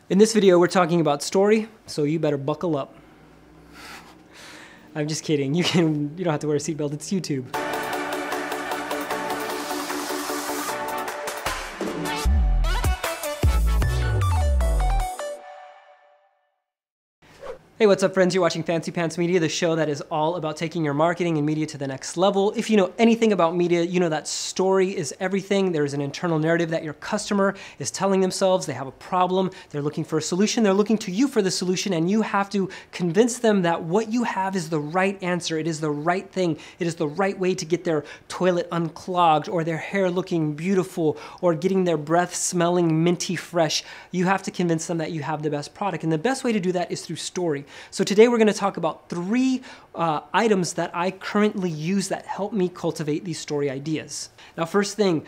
In this video, we're talking about story, so you better buckle up. I'm just kidding. You don't have to wear a seatbelt. It's YouTube. Hey, what's up, friends? You're watching Fancy Pants Media, the show that is all about taking your marketing and media to the next level. If you know anything about media, you know that story is everything. There is an internal narrative that your customer is telling themselves. They have a problem. They're looking for a solution. They're looking to you for the solution, and you have to convince them that what you have is the right answer. It is the right thing. It is the right way to get their toilet unclogged, or their hair looking beautiful, or getting their breath smelling minty fresh. You have to convince them that you have the best product, and the best way to do that is through story. So today we're going to talk about three items that I currently use that help me cultivate these story ideas. Now, first thing,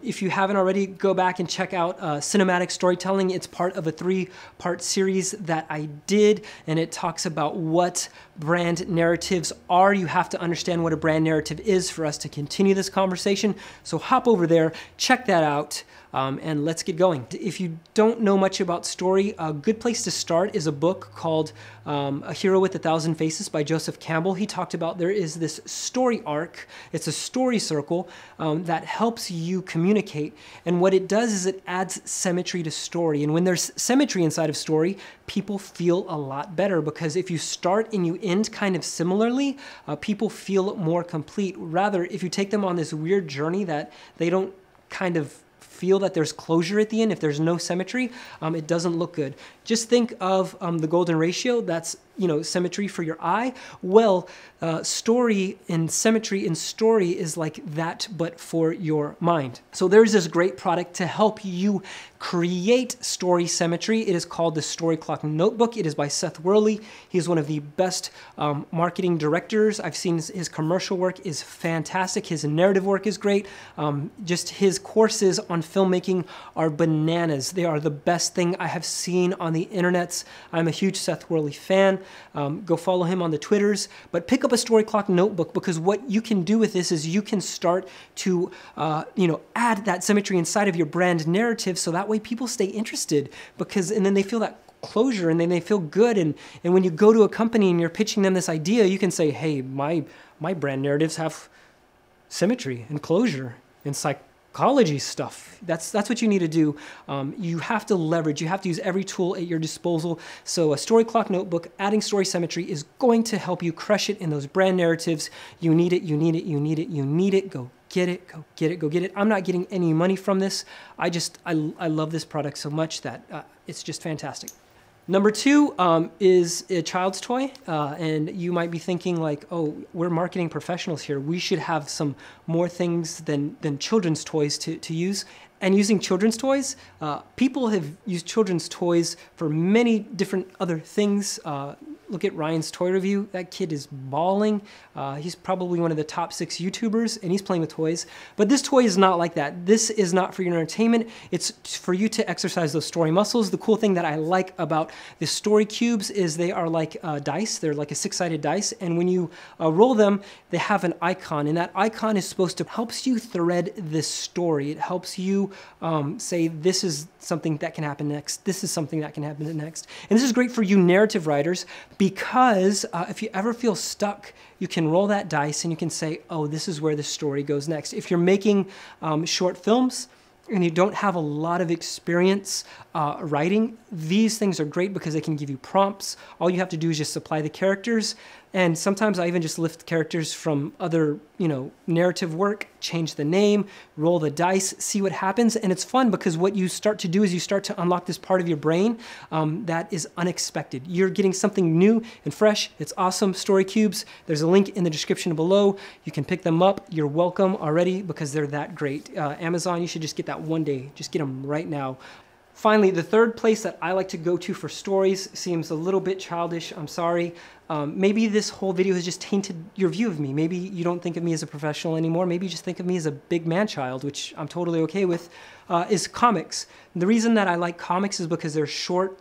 if you haven't already, go back and check out Cinematic Storytelling. It's part of a 3-part series that I did, and it talks about what brand narratives are. You have to understand what a brand narrative is for us to continue this conversation. So hop over there, check that out. And let's get going. If you don't know much about story, a good place to start is a book called A Hero with a Thousand Faces by Joseph Campbell. He talked about there is this story arc. It's a story circle that helps you communicate. And what it does is it adds symmetry to story. And when there's symmetry inside of story, people feel a lot better, because if you start and you end kind of similarly, people feel more complete. Rather, if you take them on this weird journey that they don't kind of feel that there's closure at the end, if there's no symmetry, it doesn't look good. Just think of the golden ratio. That's, symmetry for your eye. Well, story and symmetry in story is like that, but for your mind. So there's this great product to help you create story symmetry. It is called the Story Clock Notebook. It is by Seth Worley. He's one of the best marketing directors. I've seen his commercial work is fantastic. His narrative work is great. Just his courses on filmmaking are bananas. They are the best thing I have seen on the internets. I'm a huge Seth Worley fan. Go follow him on the Twitters, but pick up a Story Clock Notebook, because what you can do with this is you can start to, add that symmetry inside of your brand narrative, so that way people stay interested, and then they feel that closure, and then they feel good. And when you go to a company and you're pitching them this idea, you can say, hey, my brand narratives have symmetry and closure and psychology stuff. That's what you need to do. You have to leverage. You have to use every tool at your disposal. So a Story Clock Notebook, adding story symmetry, is going to help you crush it in those brand narratives. You need it. You need it. You need it. You need it. Go get it. Go get it. Go get it. I'm not getting any money from this. I love this product so much that it's just fantastic. Number 2 is a child's toy, and you might be thinking like, oh, we're marketing professionals here. We should have some more things than children's toys to use. And using children's toys, people have used children's toys for many different other things. Look at Ryan's toy review. That kid is bawling. He's probably one of the top 6 YouTubers, and he's playing with toys. But this toy is not like that. This is not for your entertainment. It's for you to exercise those story muscles. The cool thing that I like about the story cubes is they are like dice. They're like a 6-sided dice. And when you roll them, they have an icon. And that icon is supposed to help you thread this story. It helps you say, this is something that can happen next. This is something that can happen next. And this is great for you narrative writers, because if you ever feel stuck, you can roll that dice and you can say, oh, this is where the story goes next. If you're making short films and you don't have a lot of experience writing, these things are great because they can give you prompts. All you have to do is just supply the characters. And sometimes I even just lift characters from other, narrative work, change the name, roll the dice, see what happens. And it's fun because what you start to do is you start to unlock this part of your brain that is unexpected. You're getting something new and fresh. It's awesome. Story cubes. There's a link in the description below. You can pick them up. You're welcome already because they're that great. Amazon, you should just get that one day. Just get them right now. Finally, the third place that I like to go to for stories seems a little bit childish. I'm sorry. Maybe this whole video has just tainted your view of me. Maybe you don't think of me as a professional anymore. Maybe you just think of me as a big man-child, which I'm totally okay with, is comics. And the reason that I like comics is because they're short,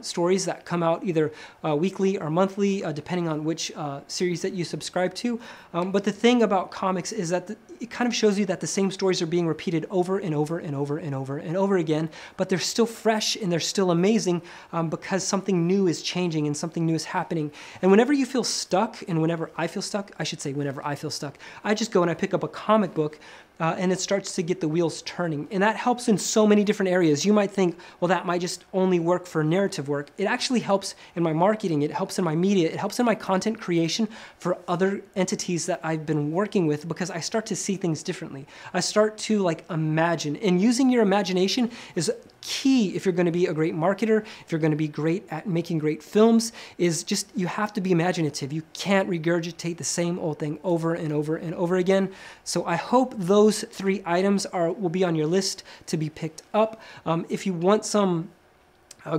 stories that come out either weekly or monthly, depending on which series that you subscribe to. But the thing about comics is that it kind of shows you that the same stories are being repeated over and over and over and over and over again, but they're still fresh and they're still amazing because something new is changing and something new is happening. And whenever you feel stuck, and whenever I feel stuck, I should say whenever I feel stuck, I just go and I pick up a comic book and it starts to get the wheels turning. And that helps in so many different areas. You might think, well, that might just only work for narrative work. It actually helps in my marketing. It helps in my media. It helps in my content creation for other entities that I've been working with, because I start to see things differently. I start to like imagine, and using your imagination is key if you're going to be a great marketer, if you're going to be great at making great films. Is just, you have to be imaginative. You can't regurgitate the same old thing over and over and over again. So I hope those 3 items will be on your list to be picked up. If you want some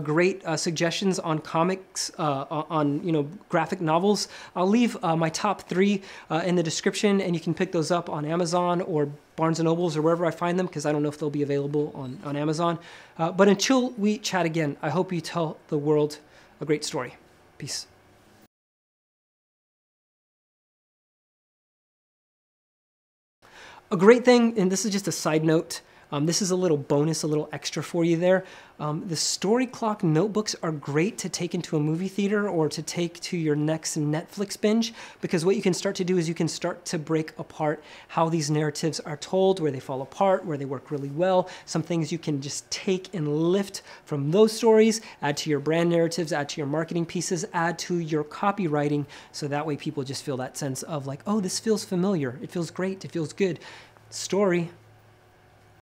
great suggestions on comics, on graphic novels, I'll leave my top 3 in the description, and you can pick those up on Amazon or Barnes & Nobles or wherever I find them, because I don't know if they'll be available on Amazon. But until we chat again, I hope you tell the world a great story. Peace. A great thing, and this is just a side note, this is a little bonus, a little extra for you there. The Story Clock notebooks are great to take into a movie theater or to take to your next Netflix binge, because what you can start to do is you can start to break apart how these narratives are told, where they fall apart, where they work really well. Some things you can just take and lift from those stories, add to your brand narratives, add to your marketing pieces, add to your copywriting, so that way people just feel that sense of like, oh, this feels familiar, it feels great, it feels good. Story.